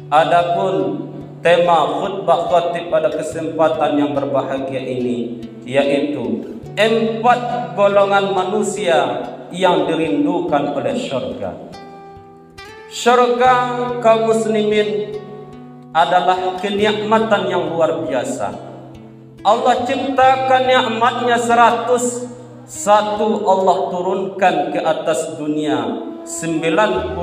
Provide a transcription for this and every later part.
Adapun tema khutbah khatib pada kesempatan yang berbahagia ini yaitu 4 golongan manusia yang dirindukan oleh syurga. Syurga kaum muslimin adalah kenikmatan yang luar biasa. Allah ciptakan nikmatnya 100, satu Allah turunkan ke atas dunia, 99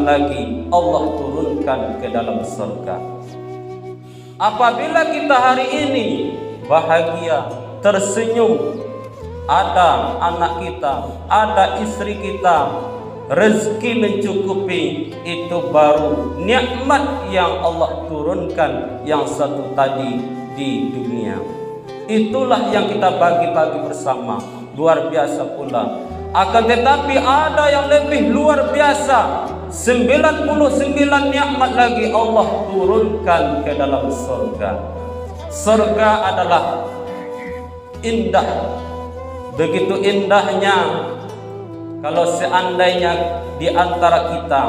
lagi Allah turunkan ke dalam surga. Apabila kita hari ini bahagia, tersenyum, ada anak kita, ada istri kita, rezeki mencukupi, itu baru nikmat yang Allah turunkan yang satu tadi di dunia. Itulah yang kita bagi-bagi bersama, luar biasa pula. Akan tetapi ada yang lebih luar biasa, 99 nikmat lagi Allah turunkan ke dalam surga. Surga adalah indah, begitu indahnya. Kalau seandainya di antara kita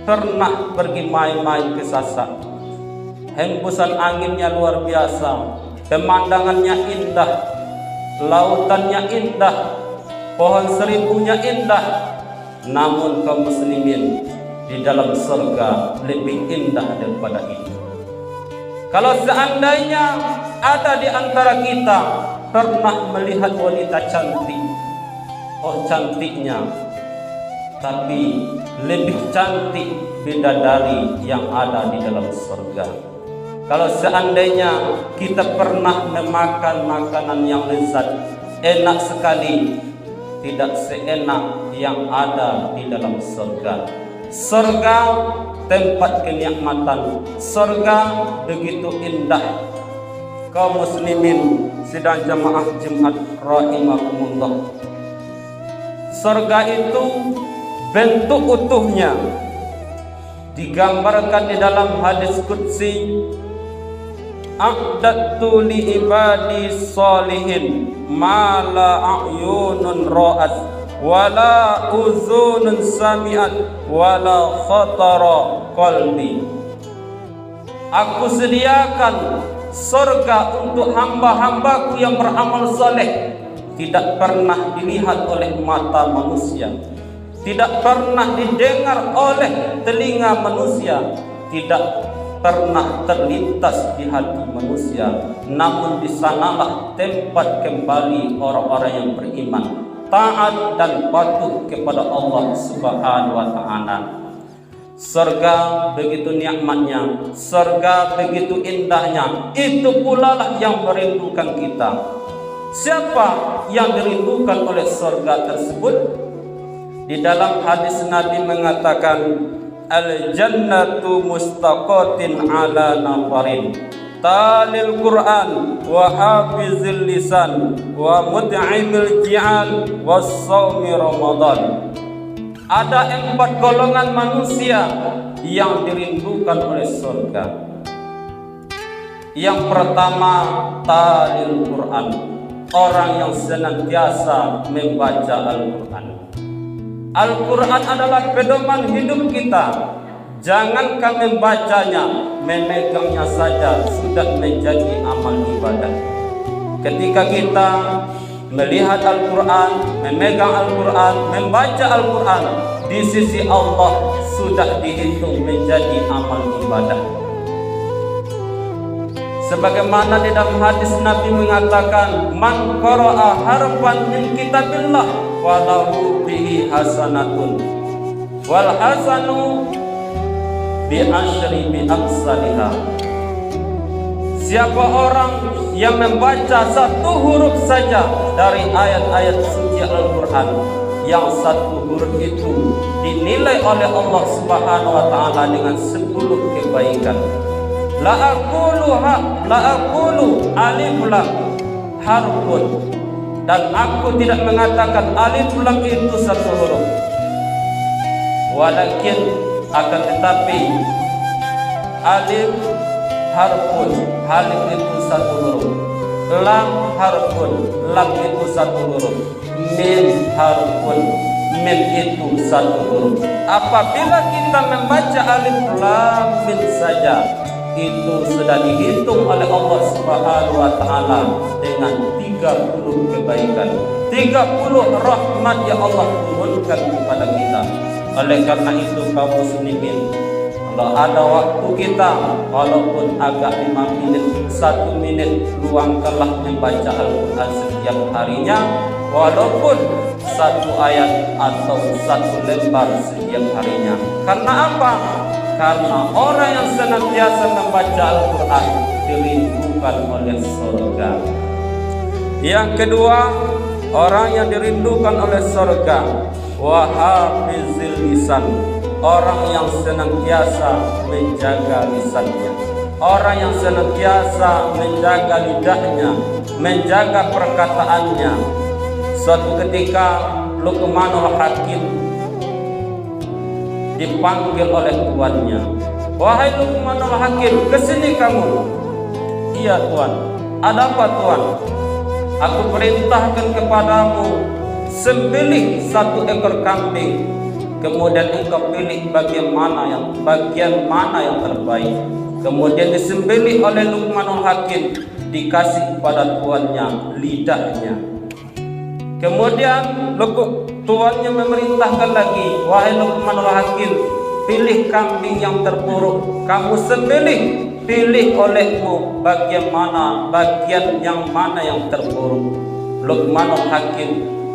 pernah pergi main-main ke Sasak, hembusan anginnya luar biasa, pemandangannya indah, lautannya indah, pohon seribunya indah. Namun kaum muslimin, di dalam surga lebih indah daripada itu. Kalau seandainya ada di antara kita pernah melihat wanita cantik, oh cantiknya, tapi lebih cantik bidadari yang ada di dalam surga. Kalau seandainya kita pernah memakan makanan yang lezat, enak sekali, tidak seenak yang ada di dalam surga. Surga tempat kenikmatan, surga begitu indah. Kaum muslimin sidang jamaah Jumat rahimakumullah, surga itu bentuk utuhnya digambarkan di dalam hadis qudsi, a'dadtu li ibadi sholihin ma la a'yunun ra'at wala uzunun sami'at wala khatara qalbi. Aku sediakan surga untuk hamba-hambaku yang beramal soleh, tidak pernah dilihat oleh mata manusia, tidak pernah didengar oleh telinga manusia, tidak pernah terlintas di hati manusia. Namun di sanalah tempat kembali orang-orang yang beriman, taat dan patuh kepada Allah Subhanahu wa taala. Surga begitu nikmatnya, surga begitu indahnya. Itu pula lah yang merindukan kita. Siapa yang dirindukan oleh surga tersebut? Di dalam hadis Nabi mengatakan, al-jannatu mustaqatin ala nafarin talil Quran wa hafizil lisan wa mut'imil ji'al wa sawmi Ramadan. Ada 4 golongan manusia yang dirindukan oleh surga. Yang pertama, talil Quran, orang yang senantiasa membaca Al-Quran. Al-Quran adalah pedoman hidup kita. Jangankan membacanya, memegangnya saja sudah menjadi amal ibadah. Ketika kita melihat Al-Quran, memegang Al-Quran, membaca Al-Quran, di sisi Allah sudah dihitung menjadi amal ibadah. Sebagaimana di dalam hadis Nabi mengatakan, man qara'a harfan min kitabillah walahu bihi hasanatun wal hasanu bi asyri bi amsalihha. Siapa orang yang membaca 1 huruf saja dari ayat-ayat suci Al-Quran, yang 1 huruf itu dinilai oleh Allah Subhanahu wa taala dengan 10 kebaikan. La aqulu alif lam harfun, dan aku tidak mengatakan alif lam itu 1 huruf, walakin akan tetapi alif harfun, alif itu 1 huruf, lam harfun, lam itu 1 huruf, mim harfun, Min itu satu huruf. Apabila kita membaca alif lam mim saja, itu sudah dihitung oleh Allah Subhanahu wa taala dengan 30 kebaikan, 30 rahmat yang Allah turunkan kepada kita. Oleh karena itu kaum muslimin, kalau ada waktu kita, walaupun agak 5 menit, 1 menit, luangkanlah membaca Al-Quran setiap harinya, walaupun 1 ayat atau 1 lembar setiap harinya. Karena apa? Karena orang yang senantiasa membaca Al-Quran dirindukan oleh surga. Yang kedua, orang yang dirindukan oleh surga, wa hafizil lisan, orang yang senantiasa menjaga lisannya, orang yang senantiasa menjaga lidahnya, menjaga perkataannya. Suatu ketika Luqmanul Hakim dipanggil oleh tuannya, wahai Luqmanul Hakim, kesini kamu. Iya tuan. Ada apa tuan? Aku perintahkan kepadamu, sembelih 1 ekor kambing, kemudian engkau pilih bagian mana yang terbaik. Kemudian disembelih oleh Luqmanul Hakim, dikasih kepada tuannya lidahnya. Kemudian tuannya memerintahkan lagi, wahai Luqmanul Hakim, pilih kambing yang terburuk, kamu sembelih, pilih olehmu bagian yang mana yang terburuk. Luqmanul Hakim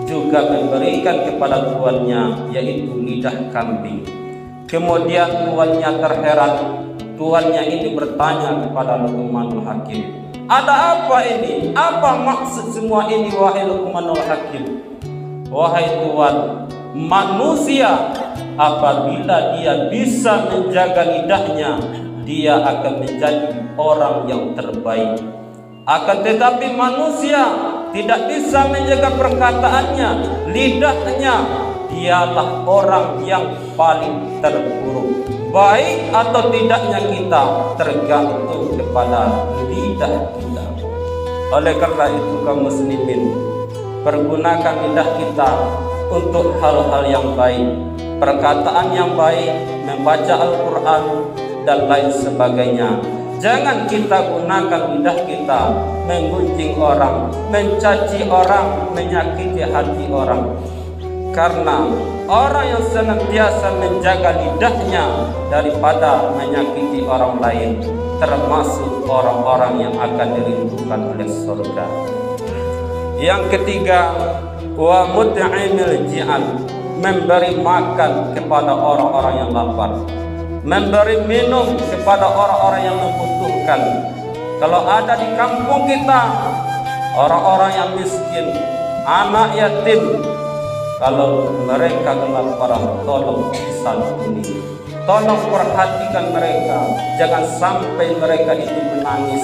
juga memberikan kepada tuannya, yaitu lidah kambing. Kemudian tuannya terheran. Tuannya ini bertanya kepada Luqmanul Hakim, ada apa ini? Apa maksud semua ini, wahai Luqmanul Hakim? Wahai tuan, manusia apabila dia bisa menjaga lidahnya, dia akan menjadi orang yang terbaik. Akan tetapi manusia tidak bisa menjaga perkataannya, lidahnya, dialah orang yang paling terburuk. Baik atau tidaknya kita tergantung kepada lidah kita. Oleh karena itu kaum muslimin, pergunakan lidah kita untuk hal-hal yang baik, perkataan yang baik, membaca Al-Quran dan lain sebagainya. Jangan kita gunakan lidah kita menggunjing orang, mencaci orang, menyakiti hati orang. Karena orang yang senantiasa menjaga lidahnya daripada menyakiti orang lain, termasuk orang-orang yang akan dirindukan oleh surga. Yang ketiga, wa mut'imil ji'an, memberi makan kepada orang-orang yang lapar, memberi minum kepada orang-orang yang membutuhkan. Kalau ada di kampung kita orang-orang yang miskin, anak yatim, kalau mereka kelaparan, tolong disantuni, tolong perhatikan mereka, jangan sampai mereka itu menangis.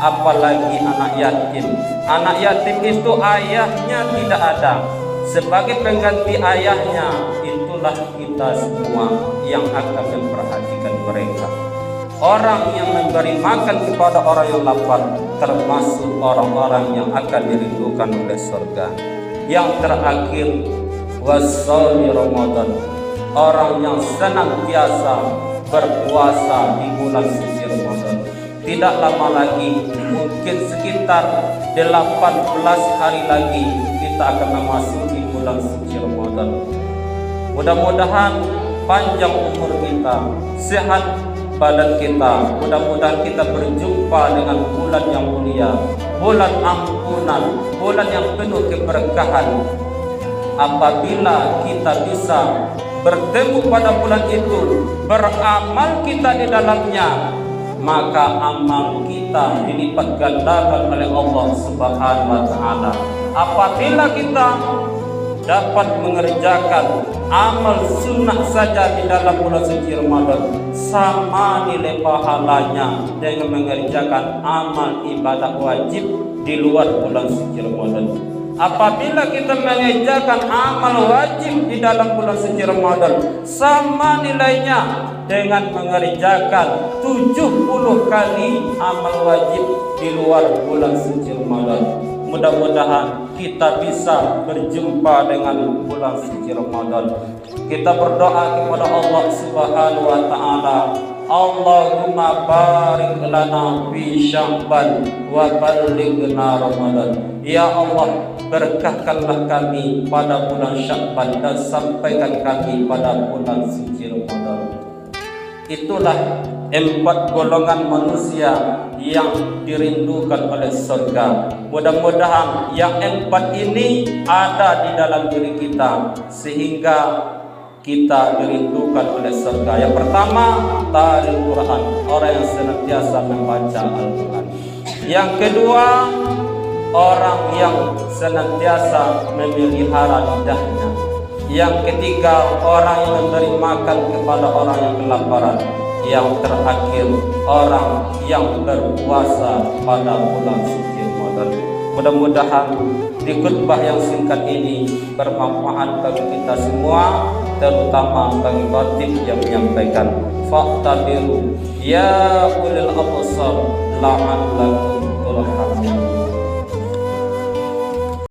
Apalagi anak yatim. Anak yatim itu ayahnya tidak ada. Sebagai pengganti ayahnya, itulah kita semua yang akan memperhatikan mereka. Orang yang memberi makan kepada orang yang lapar termasuk orang-orang yang akan dirindukan oleh surga. Yang terakhir, wassaumi Ramadan, orang yang senantiasa berpuasa di bulan suci Ramadan. Tidak lama lagi, mungkin sekitar 18 hari lagi kita akan memasuki bulan suci Ramadan. Mudah-mudahan panjang umur kita, sehat badan kita. Mudah-mudahan kita berjumpa dengan bulan yang mulia, bulan ampunan, bulan yang penuh keberkahan. Apabila kita bisa bertemu pada bulan itu, beramal kita di dalamnya, maka amal kita dilipat gandakan oleh Allah Subhanahu wa taala. Apabila kita dapat mengerjakan amal sunnah saja di dalam bulan suci Ramadan, sama nilai pahalanya dengan mengerjakan amal ibadah wajib di luar bulan suci Ramadan. Apabila kita mengerjakan amal wajib di dalam bulan suci Ramadan, sama nilainya dengan mengerjakan 70 kali amal wajib di luar bulan suci Ramadan. mudah-mudahan kita bisa berjumpa dengan bulan suci Ramadan. Kita berdoa kepada Allah Subhanahu wa taala, Allahumma barik lana fi Sya'ban wa ballighna Ramadan. Ya Allah, berkahkanlah kami pada bulan Sya'ban dan sampaikan kami pada bulan suci Ramadan. Itulah 4 golongan manusia yang dirindukan oleh surga. Mudah-mudahan yang 4 ini ada di dalam diri kita sehingga kita dirindukan oleh surga. Yang pertama, taril Quran, orang yang senantiasa membaca Al-Quran. Yang kedua, orang yang senantiasa memelihara lidahnya. Yang ketiga, orang yang memberi makan kepada orang yang kelaparan. Yang terakhir, orang yang berpuasa pada bulan suci Ramadan. Mudah-mudahan di khutbah yang singkat ini bermanfaat bagi kita semua, terutama bagi khatib yang menyampaikan. Fa'tabiru ya ulil absar la'allakum turhamun.